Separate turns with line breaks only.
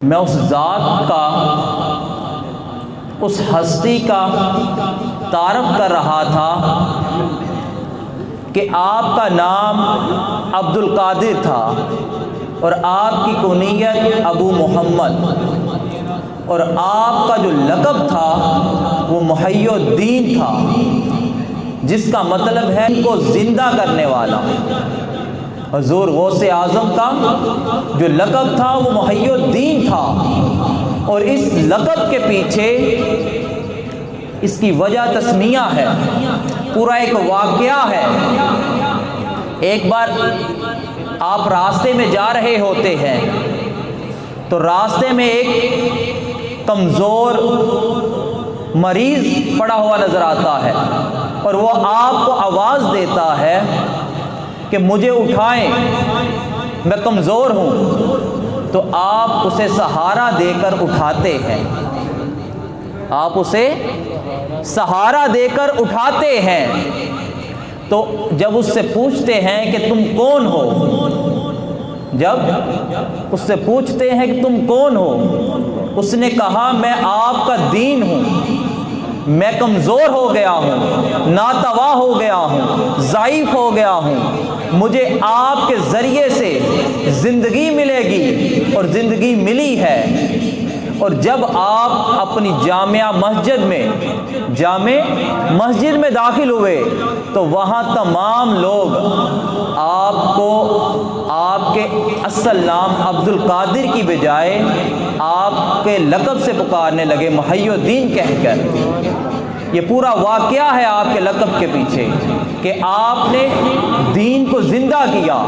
میں اس ذات کا، اس ہستی کا تعارف کر رہا تھا کہ آپ کا نام عبد القادر تھا اور آپ کی کنیت ابو محمد، اور آپ کا جو لقب تھا وہ محی الدین تھا، جس کا مطلب ہے ان کو زندہ کرنے والا۔ حضور غوث اعظم کا جو لقب تھا وہ محی الدین تھا، اور اس لقب کے پیچھے اس کی وجہ تسمیہ ہے، پورا ایک واقعہ ہے۔ ایک بار آپ راستے میں جا رہے ہوتے ہیں تو راستے میں ایک کمزور مریض پڑا ہوا نظر آتا ہے، اور وہ آپ کو آواز دیتا ہے کہ مجھے اٹھائیں، میں کمزور ہوں۔ تو آپ اسے سہارا دے کر اٹھاتے ہیں، آپ اسے سہارا دے کر اٹھاتے ہیں۔ تو جب اس سے پوچھتے ہیں کہ تم کون ہو، جب اس سے پوچھتے ہیں کہ تم کون ہو، اس نے کہا میں آپ کا دین ہوں، میں کمزور ہو گیا ہوں، ناتواں ہو گیا ہوں، ضعیف ہو گیا ہوں، مجھے آپ کے ذریعے سے زندگی ملے گی اور زندگی ملی ہے۔ اور جب آپ اپنی جامع مسجد میں داخل ہوئے تو وہاں تمام لوگ آپ کو آپ کے اصل نام عبد القادر کی بجائے آپ کے لقب سے پکارنے لگے، محی الدین کہہ کر۔ یہ پورا واقعہ ہے آپ کے لقب کے پیچھے کہ آپ نے دین کو زندہ کیا۔